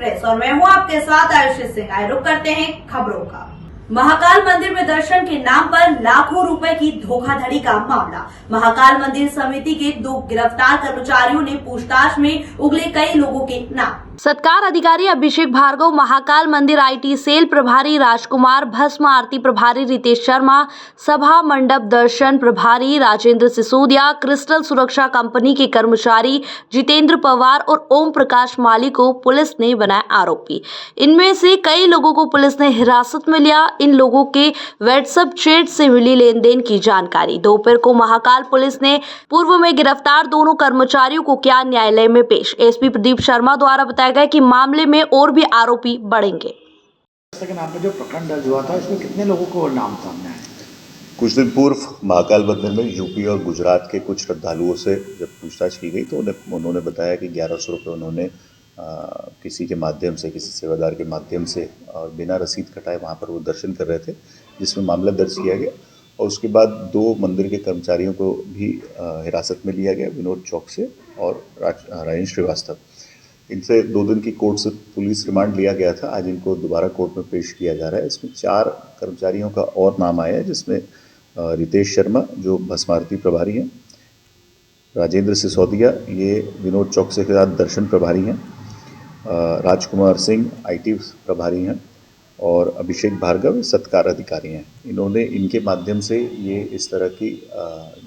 Express और मैं हूं आपके साथ आयुषी सिंह। आए रुक करते हैं खबरों का। महाकाल मंदिर में दर्शन के नाम पर लाखों रुपए की धोखाधड़ी का मामला। महाकाल मंदिर समिति के 2 गिरफ्तार कर्मचारियों ने पूछताछ में उगले कई लोगों के नाम। सत्कार अधिकारी अभिषेक भार्गव, महाकाल मंदिर आईटी सेल प्रभारी राजकुमार, भस्म आरती प्रभारी रितेश शर्मा, सभा मंडप दर्शन प्रभारी राजेंद्र सिसोदिया, क्रिस्टल सुरक्षा कंपनी के कर्मचारी जितेंद्र पवार और ओम प्रकाश माली को पुलिस ने बनाया आरोपी। इनमें से कई लोगों को पुलिस ने हिरासत में लिया। इन लोगों के व्हाट्सएप चैट से मिली लेन देन की जानकारी। दोपहर को महाकाल पुलिस ने पूर्व में गिरफ्तार दोनों कर्मचारियों को किया न्यायालय में पेश। एसपी प्रदीप शर्मा द्वारा बताया गया कि मामले में और भी आरोपी बढ़ेंगे। नाम पे जो प्रकरण दर्ज हुआ था, इसमें कितने लोगों को नाम सामने आए? कुछ दिन पूर्व महाकाल मंदिर में यूपी और गुजरात के कुछ श्रद्धालुओं से जब पूछताछ की गई तो उन्होंने बताया कि 1100 रुपये उन्होंने किसी के माध्यम से, किसी सेवादार के माध्यम से और बिना रसीद कटाए वहाँ पर वो दर्शन कर रहे थे, जिसमें मामला दर्ज किया गया। और उसके बाद 2 मंदिर के कर्मचारियों को भी हिरासत में लिया गया, विनोद चौकसे और राजेंद्र श्रीवास्तव। इनसे 2 दिन की कोर्ट से पुलिस रिमांड लिया गया था। आज इनको दोबारा कोर्ट में पेश किया जा रहा है। इसमें 4 कर्मचारियों का और नाम आया है, जिसमें रितेश शर्मा जो भस्म आरती प्रभारी हैं, राजेंद्र सिसोदिया ये विनोद चौकसे के साथ दर्शन प्रभारी हैं, राजकुमार सिंह आईटी प्रभारी हैं और अभिषेक भार्गव सत्कार अधिकारी हैं। इनके माध्यम से ये इस तरह की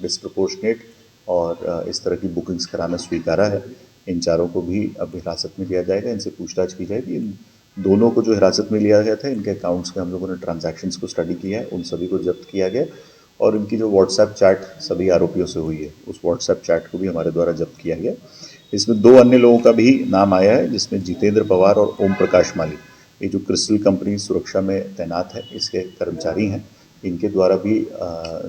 डिस्प्रपोर्शनेट और इस तरह की बुकिंग्स कराना स्वीकारा है। इन 4 को भी अब हिरासत में लिया जाएगा, इनसे पूछताछ की जाएगी। इन दोनों को जो हिरासत में लिया गया था, इनके अकाउंट्स के हम लोगों ने ट्रांजैक्शंस को स्टडी किया है, उन सभी को जब्त किया गया और इनकी जो व्हाट्सएप चैट सभी आरोपियों से हुई है, उस व्हाट्सएप चैट को भी हमारे द्वारा जब्त किया गया। इसमें 2 अन्य लोगों का भी नाम आया है, जिसमें जितेंद्र पवार और ओम प्रकाश माली, ये जो क्रिस्टल कंपनी सुरक्षा में तैनात है, इसके कर्मचारी हैं। इनके द्वारा भी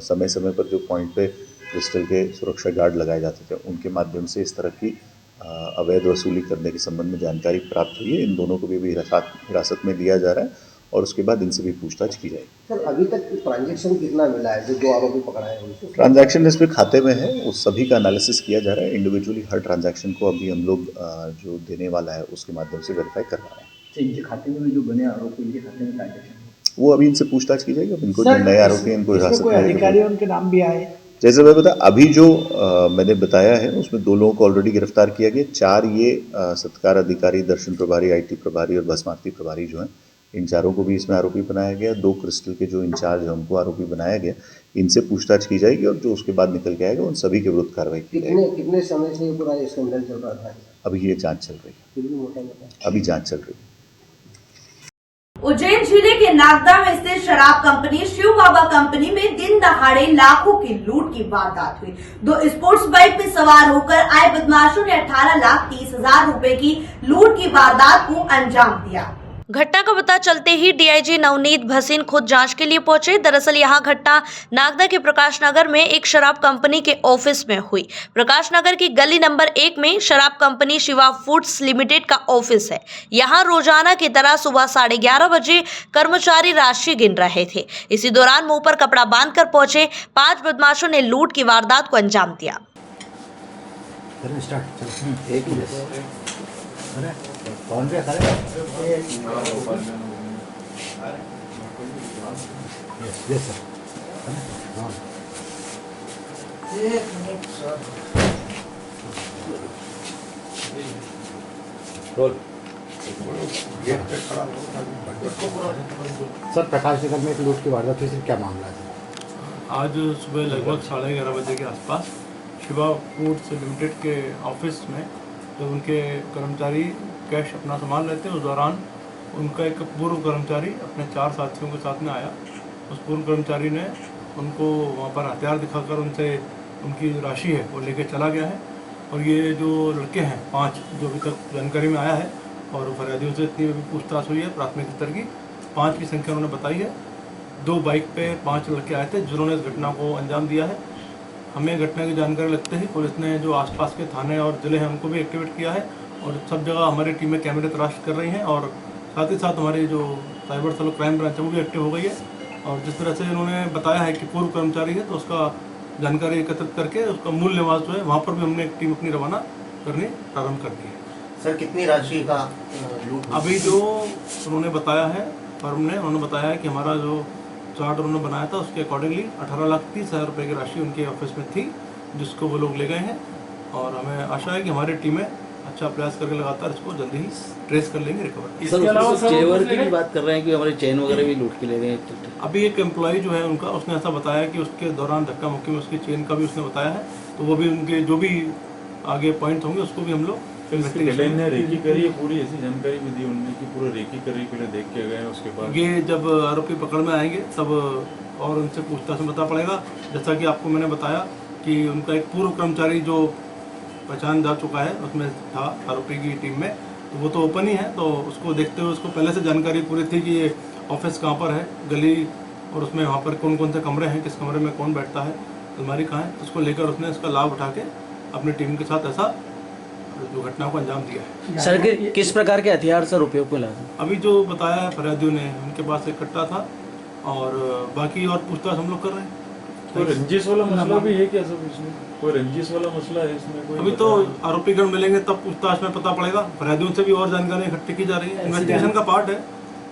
समय समय पर जो पॉइंट पे क्रिस्टल के सुरक्षा गार्ड लगाए जाते थे, उनके माध्यम से इस तरह की अवैध वसूली करने के संबंध में जानकारी प्राप्त हुई है। इन दोनों को भी हिरासत में लिया जा रहा है और उसके बाद इनसे भी पूछताछ की जाएगी। सर, अभी तक ट्रांजैक्शन कितना मिला है जो 2 आरोपी पकड़ाए हैं? ट्रांजैक्शन इसमें खाते में है, उस सभी का एनालिसिस किया जा रहा है। इंडिविजुअली हर ट्रांजैक्शन को अभी हम लोग जो देने वाला है उसके माध्यम से वेरीफाई कर रहे हैं। इनके खाते में जो बने आरोपी, इनके खाते में ट्रांजैक्शन वो अभी इनसे पूछताछ की जाएगी। अब इनको जो नए आरोपी इनको हिरासत में अधिकारी उनके नाम भी आए। जैसे मैं बता अभी जो मैंने बताया है उसमें 2 लोगों को ऑलरेडी गिरफ्तार किया गया। 4 ये सत्कार अधिकारी, दर्शन प्रभारी, आईटी प्रभारी और भस्म आरती प्रभारी जो हैं, इन 4 को भी इसमें आरोपी बनाया गया। 2 क्रिस्टल के जो इंचार्ज हैं उनको आरोपी बनाया गया। इनसे पूछताछ की जाएगी और जो उसके बाद निकल के आएगा उन सभी के विरुद्ध कार्रवाई की जाएगी। कितने समय से पूरा स्कैंडल चल रहा था? अभी ये जांच चल रही है, अभी जांच चल रही है। उज्जैन जिले के नागदा में स्थित शराब कंपनी शिव बाबा कंपनी में दिन दहाड़े लाखों की लूट की वारदात हुई। 2 स्पोर्ट्स बाइक में सवार होकर आए बदमाशों ने 18,30,000 रुपए की लूट की वारदात को अंजाम दिया। घटना का पता चलते ही डीआईजी नवनीत भसीन खुद जांच के लिए पहुंचे। दरअसल यहां घटना नागदा के प्रकाश नगर में एक शराब कंपनी के ऑफिस में हुई। प्रकाश नगर की गली नंबर 1 में शराब कंपनी शिवा फूड्स लिमिटेड का ऑफिस है। यहां रोजाना की तरह सुबह 11:30 बजे कर्मचारी राशि गिन रहे थे। इसी दौरान मुंह पर कपड़ा बांधकर पहुंचे 5 बदमाशों ने लूट की वारदात को अंजाम दिया। कौन पे खड़े? Yes sir. Sir, Prakash Nagar में एक लूट की वारदात हुई, क्या मामला है? आज सुबह लगभग 11:30 बजे के आसपास शिवा फूड्स लिमिटेड के ऑफिस में जब उनके कर्मचारी कैश अपना सामान लेते उस दौरान उनका एक पूर्व कर्मचारी अपने 4 साथियों के साथ में आया। उस पूर्व कर्मचारी ने उनको वहाँ पर हथियार दिखाकर उनसे उनकी जो राशि है वो लेके चला गया है। और ये जो लड़के हैं 5 जो अभी तक जानकारी में आया है और फरियादियों से इतनी भी पूछताछ हुई है प्राथमिक स्तर की, 5 की संख्या उन्होंने बताई है। 2 बाइक पे 5 लड़के आए थे जिन्होंने इस घटना को अंजाम दिया है। हमें घटना की जानकारी लगते ही पुलिस ने जो आसपास के थाने और ज़िले हैं उनको भी एक्टिवेट किया है और सब जगह हमारी टीमें कैमरे तलाश कर रही हैं और साथ ही साथ हमारी जो साइबर सेल क्राइम ब्रांच है वो भी एक्टिव हो गई है। और जिस तरह से इन्होंने बताया है कि पूर्व कर्मचारी है तो उसका जानकारी एकत्रित करके उसका मूल निवास जो है वहाँ पर भी हमने एक टीम अपनी रवाना करनी प्रारंभ कर दी है। सर कितनी राशि का लूट हुई? अभी जो उन्होंने बताया है फर्म ने, उन्होंने बताया है कि हमारा जो चार्ट उन्होंने बनाया था उसके अकॉर्डिंगली 18,30,000 रुपये की राशि उनके ऑफिस में थी, जिसको वो लोग ले गए हैं। और हमें आशा है कि हमारी टीमें अच्छा प्रयास करके लगातार इसको जल्दी ही ट्रेस कर लेंगे, रिकवर। इसके अलावा चेवर की भी बात कर रहे हैं कि हमारे चेन वगैरह भी लूट के ले गए। अभी एक एम्प्लॉय जो है उनका, उसने ऐसा बताया कि उसके दौरान धक्का मुक्की में उसकी चेन का भी उसने बताया है, तो वो भी उनके जो भी आगे पॉइंट होंगे उसको भी हम लोग इन्वेस्टिगेशन ने रेकी करी है, पूरी ऐसी जानकारी भी दी उन्होंने कि पूरा रेकी करी पहले देख के गए उसके बाद ये जब आरोपी पकड़ में आएंगे तब और उनसे पूछताछ में पता पड़ेगा। जैसा कि आपको मैंने बताया कि उनका एक पूर्व कर्मचारी जो पहचान जा चुका है उसमें था आरोपी की टीम में, तो वो तो ओपन ही है, तो उसको देखते हुए उसको पहले से जानकारी पूरी थी कि ये ऑफिस कहाँ पर है, गली और उसमें वहाँ पर कौन कौन से कमरे हैं, किस कमरे में कौन बैठता है, अलमारी कहाँ है, उसको लेकर उसने इसका लाभ उठा के अपनी टीम के साथ ऐसा जो घटना को अंजाम दिया है। सर किस प्रकार के हथियार सर उपयोग में लाए? अभी जो बताया है फरियादियों ने, उनके पास एक कट्टा था और बाकी और पूछताछ हम लोग कर रहे हैं। कोई रंजिश वाला मसला भी है क्या सब इसमें? कोई रंजिश वाला मसला है इसमें? कोई अभी तो आरोपीगण मिलेंगे तब पूछताछ में पता पड़ेगा। फरियादियों से भी और जानकारी इकट्ठी की जा रही है, इन्वेस्टिगेशन का पार्ट है।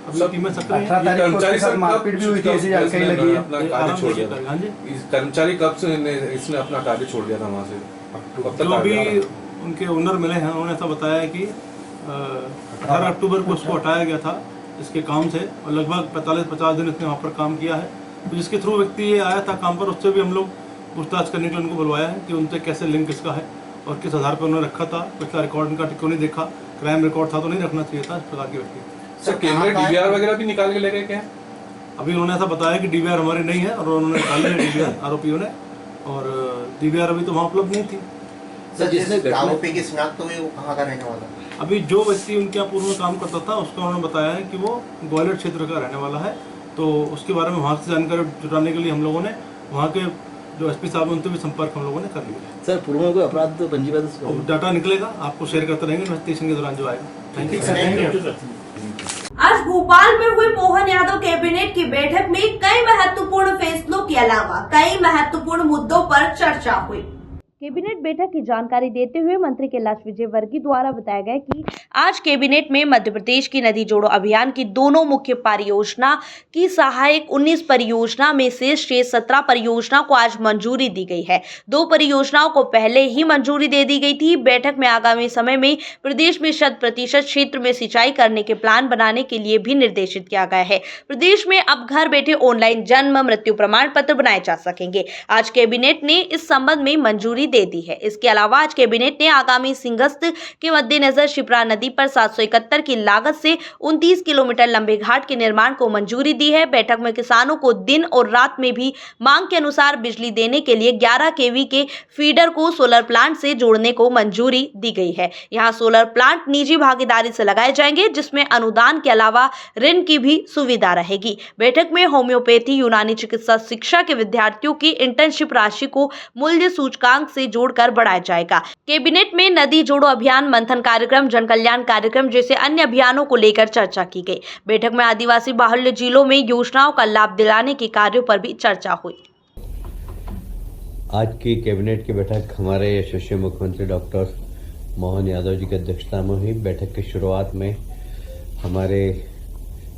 अभी टीमें सक्रिय हैं। कर्मचारी साथ मारपीट भी हुई थी, ऐसी जानकारी लगी है। अपना कार्य छोड़ दिया था। हाँ जी, कर्मचारी कब से इसने अपना कार्य छोड़ दिया था वहाँ से? जो भी उनके ओनर मिले हैं उन्होंने ऐसा बताया है कि 18 अक्टूबर को उसको हटाया गया था इसके काम से और लगभग 45-50 दिन इसने वहाँ पर काम किया है। तो जिसके थ्रू व्यक्ति ये आया था काम पर, उससे भी हम लोग पूछताछ करने के लिए उनको बुलवाया है कि उनसे कैसे लिंक इसका है और किस आधार पर उन्होंने रखा था, पिछला रिकॉर्ड उनका क्यों नहीं देखा, क्राइम रिकॉर्ड था तो नहीं रखना चाहिए था इस प्रकार के व्यक्ति। सर कैमरे डीवीआर वगैरह भी निकाल के ले गए क्या? अभी उन्होंने ऐसा बताया कि डीवीआर हमारी नहीं है और उन्होंने निकाली है डीवीआर आरोपियों ने, और डीवीआर अभी तो वहाँ उपलब्ध नहीं थी। सर जिस आरोपी की शिनाख्त हुई वो कहाँ का रहने वाला? अभी जो व्यक्ति उनके यहाँ पूर्व में काम करता था उसका उन्होंने बताया है कि वो ग्वालियर क्षेत्र का रहने वाला है, तो उसके बारे में वहाँ से जानकारी जुटाने के लिए हम लोगों ने वहाँ के जो एसपी साहब उनसे भी संपर्क हम लोगों ने कर लिया है। सर पूर्व में कोई अपराध तो पंजीबद्ध डाटा निकलेगा, आपको शेयर करते रहेंगे इन्वेस्टिगेशन के दौरान जो आएगा। Thank you. आज भोपाल में हुई मोहन यादव कैबिनेट की बैठक में कई महत्वपूर्ण फैसलों के अलावा कई महत्वपूर्ण मुद्दों पर चर्चा हुई। कैबिनेट बैठक की जानकारी देते हुए मंत्री कैलाश विजयवर्गीय द्वारा बताया गया कि आज कैबिनेट में मध्य प्रदेश की नदी जोड़ो अभियान की दोनों मुख्य परियोजना की सहायक 19 परियोजना में से शेष 17 परियोजना को आज मंजूरी दी गई है। 2 परियोजनाओं को पहले ही मंजूरी दे दी गई थी। बैठक में आगामी समय में प्रदेश में 100% क्षेत्र में सिंचाई करने के प्लान बनाने के लिए भी निर्देशित किया गया है। प्रदेश में अब घर बैठे ऑनलाइन जन्म मृत्यु प्रमाण पत्र बनाए जा सकेंगे। आज कैबिनेट ने इस संबंध में मंजूरी दे दी है। इसके अलावा आज कैबिनेट ने आगामी सिंगस्त के मद्देनजर शिप्रा नदी पर 771 की लागत से 29 किलोमीटर लंबे घाट के निर्माण को मंजूरी दी है। बैठक में किसानों को दिन और रात में भी मांग के अनुसार बिजली देने के लिए 11 केवी के फीडर को सोलर प्लांट से जोड़ने को मंजूरी दी गई है। यहाँ सोलर प्लांट निजी भागीदारी से लगाए जाएंगे, जिसमें अनुदान के अलावा ऋण की भी सुविधा रहेगी। बैठक में होम्योपैथी, यूनानी चिकित्सा शिक्षा के विद्यार्थियों की इंटर्नशिप राशि को मूल्य सूचकांक से जोड़कर बढ़ाया जाएगा। कैबिनेट में नदी जोड़ो अभियान, मंथन कार्यक्रम, जन कल्याण कार्यक्रम जैसे अन्य अभियानों को लेकर चर्चा की गई। बैठक में आदिवासी बाहुल्य जिलों में योजनाओं का लाभ दिलाने के कार्यों पर भी चर्चा हुई। आज की कैबिनेट की बैठक हमारे यशस्वी मुख्यमंत्री डॉक्टर मोहन यादव जी की अध्यक्षता में हुई। बैठक की शुरुआत में हमारे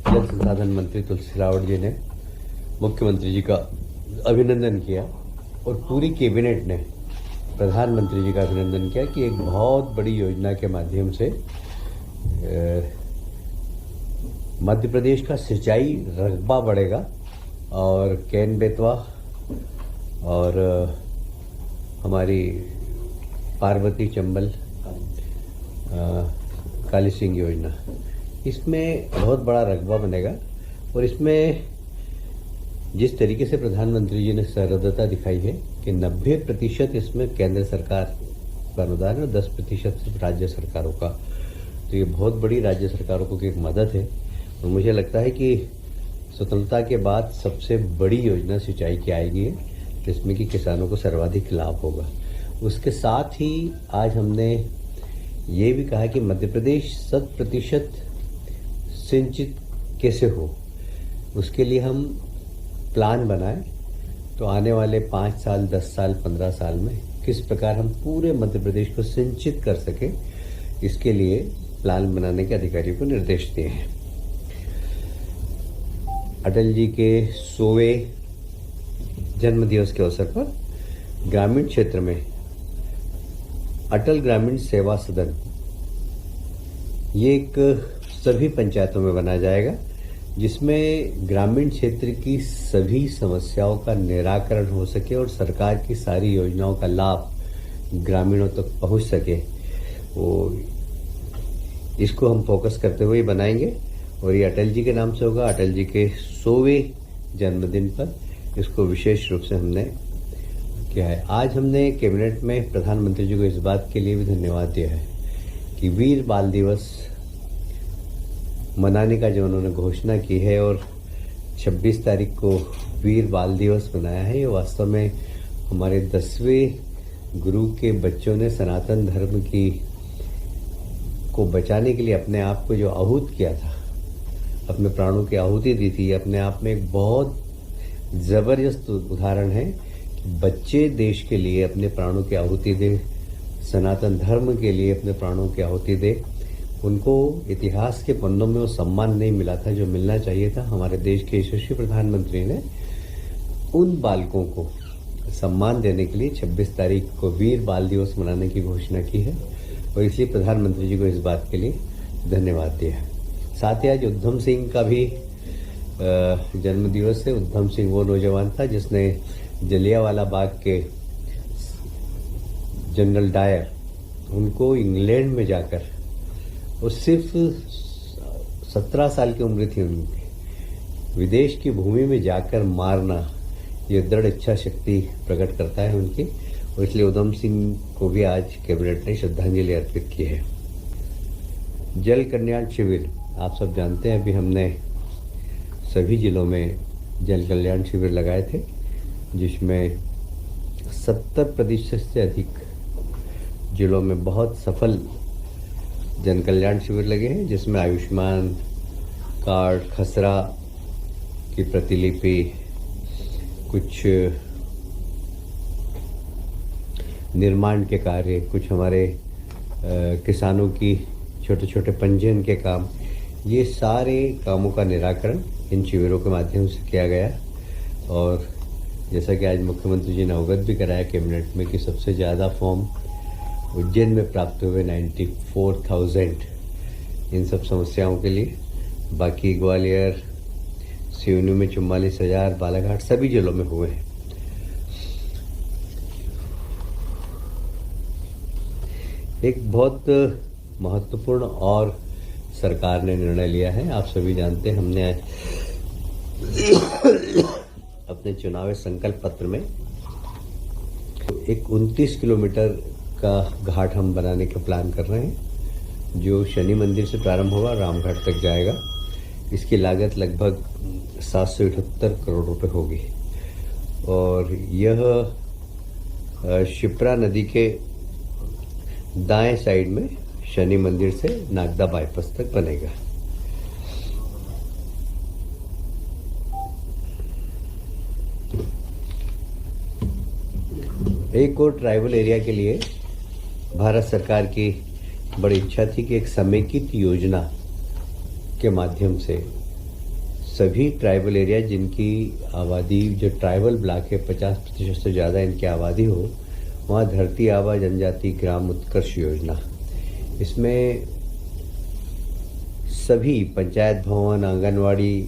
जल संसाधन मंत्री तुलसी सिलावट जी ने मुख्यमंत्री जी का अभिनंदन किया और पूरी कैबिनेट ने प्रधानमंत्री जी का अभिनंदन किया कि एक बहुत बड़ी योजना के माध्यम से मध्य प्रदेश का सिंचाई रकबा बढ़ेगा और कैन बेतवा और हमारी पार्वती चंबल काली सिंह योजना, इसमें बहुत बड़ा रकबा बनेगा। और इसमें जिस तरीके से प्रधानमंत्री जी ने सहृदयता दिखाई है कि 90% इसमें केंद्र सरकार का अनुदान है और 10% सिर्फ राज्य सरकारों का, तो ये बहुत बड़ी राज्य सरकारों को की एक मदद है। और मुझे लगता है कि स्वतंत्रता के बाद सबसे बड़ी योजना सिंचाई की आएगी है, जिसमें कि किसानों को सर्वाधिक लाभ होगा। उसके साथ ही आज हमने ये भी कहा कि मध्य प्रदेश 100% सिंचित कैसे हो, उसके लिए हम प्लान बनाएं। तो आने वाले 5 साल, 10 साल, 15 साल में किस प्रकार हम पूरे मध्य प्रदेश को सिंचित कर सकें, इसके लिए प्लान बनाने के अधिकारियों को निर्देश दिए हैं। अटल जी के 100वें जन्म दिवस के अवसर पर ग्रामीण क्षेत्र में अटल ग्रामीण सेवा सदन ये एक सभी पंचायतों में बनाया जाएगा, जिसमें ग्रामीण क्षेत्र की सभी समस्याओं का निराकरण हो सके और सरकार की सारी योजनाओं का लाभ ग्रामीणों तक पहुंच सके। वो इसको हम फोकस करते हुए बनाएंगे और ये अटल जी के नाम से होगा। अटल जी के 100वें जन्मदिन पर इसको विशेष रूप से हमने किया है। आज हमने कैबिनेट में प्रधानमंत्री जी को इस बात के लिए भी धन्यवाद दिया है कि वीर बाल दिवस मनाने का जो उन्होंने घोषणा की है और 26 तारीख को वीर बाल दिवस मनाया है, ये वास्तव में हमारे 10वें गुरु के बच्चों ने सनातन धर्म को बचाने के लिए अपने आप को जो आहूत किया था, अपने प्राणों की आहुति दी थी, अपने आप में एक बहुत ज़बरदस्त उदाहरण है कि बच्चे देश के लिए अपने प्राणों की आहुति दे, सनातन धर्म के लिए अपने प्राणों की आहुति दे। उनको इतिहास के पन्नों में वो सम्मान नहीं मिला था जो मिलना चाहिए था। हमारे देश के यशस्वी प्रधानमंत्री ने उन बालकों को सम्मान देने के लिए 26 तारीख को वीर बाल दिवस मनाने की घोषणा की है और इसलिए प्रधानमंत्री जी को इस बात के लिए धन्यवाद दिया है। साथ ही आज उद्धम सिंह का भी जन्म दिवस है। उद्धम सिंह वो नौजवान था जिसने जलियांवाला बाग के जनरल डायर उनको इंग्लैंड में जाकर, वो सिर्फ 17 साल की उम्र थी उनकी, विदेश की भूमि में जाकर मारना, ये दृढ़ इच्छा शक्ति प्रकट करता है उनकी और इसलिए उधम सिंह को भी आज कैबिनेट ने श्रद्धांजलि अर्पित की है। जल कल्याण शिविर आप सब जानते हैं, अभी हमने सभी जिलों में जल कल्याण शिविर लगाए थे जिसमें 70% से अधिक जिलों में बहुत सफल जन कल्याण शिविर लगे हैं, जिसमें आयुष्मान कार्ड, खसरा की प्रतिलिपि, कुछ निर्माण के कार्य, कुछ हमारे किसानों की छोटे छोटे पंजीयन के काम, ये सारे कामों का निराकरण इन शिविरों के माध्यम से किया गया। और जैसा कि आज मुख्यमंत्री जी ने अवगत भी कराया कैबिनेट में कि सबसे ज़्यादा फॉर्म उज्जैन में प्राप्त हुए 94,000 इन सब समस्याओं के लिए। बाकी ग्वालियर, सिवनी में 44,000, बालाघाट सभी जिलों में हुए हैं। एक बहुत महत्वपूर्ण और सरकार ने निर्णय लिया है। आप सभी जानते हैं, हमने अपने चुनावी संकल्प पत्र में एक 29 किलोमीटर का घाट हम बनाने का प्लान कर रहे हैं, जो शनि मंदिर से प्रारंभ होगा, रामघाट तक जाएगा। इसकी लागत लगभग 778 करोड़ रुपए होगी और यह शिप्रा नदी के दाएं साइड में शनि मंदिर से नागदा बाईपास तक बनेगा। एक और ट्राइबल एरिया के लिए भारत सरकार की बड़ी इच्छा थी कि एक समेकित योजना के माध्यम से सभी ट्राइबल एरिया जिनकी आबादी, जो ट्राइबल ब्लॉक है 50% से ज़्यादा इनकी आबादी हो, वहाँ धरती आबा जनजाति ग्राम उत्कर्ष योजना, इसमें सभी पंचायत भवन, आंगनवाड़ी,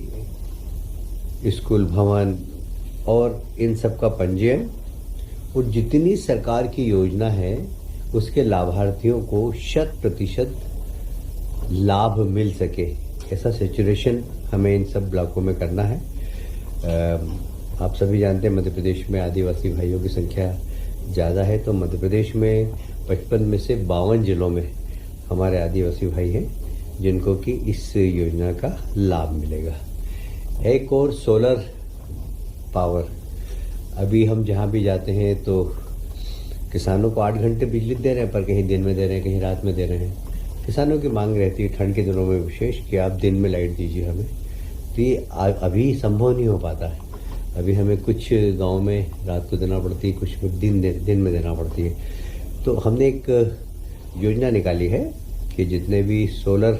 स्कूल भवन और इन सब का पंजीयन और जितनी सरकार की योजना है उसके लाभार्थियों को 100% लाभ मिल सके, ऐसा सैचुरेशन हमें इन सब ब्लॉकों में करना है। आप सभी जानते हैं मध्य प्रदेश में आदिवासी भाइयों की संख्या ज़्यादा है, तो मध्य प्रदेश में 55 में से 52 जिलों में हमारे आदिवासी भाई हैं जिनको कि इस योजना का लाभ मिलेगा। एक और सोलर पावर, अभी हम जहाँ भी जाते हैं तो किसानों को 8 घंटे बिजली दे रहे हैं, पर कहीं दिन में दे रहे हैं, कहीं रात में दे रहे हैं। किसानों की मांग रहती है ठंड के दिनों में विशेष कि आप दिन में लाइट दीजिए हमें, तो ये अभी संभव नहीं हो पाता है। अभी हमें कुछ गांव में रात को देना पड़ती है, कुछ दिन में देना पड़ती है। तो हमने एक योजना निकाली है कि जितने भी सोलर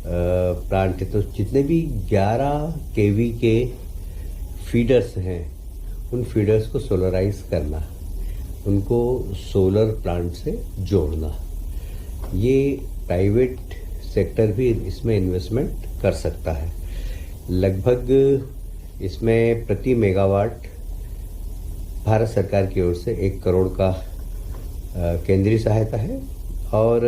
प्लांट है, तो जितने भी 11 केवी के फीडर्स हैं, उन फीडर्स को सोलराइज करना, उनको सोलर प्लांट से जोड़ना। ये प्राइवेट सेक्टर भी इसमें इन्वेस्टमेंट कर सकता है। लगभग इसमें प्रति मेगावाट भारत सरकार की ओर से 1 करोड़ का केंद्रीय सहायता है और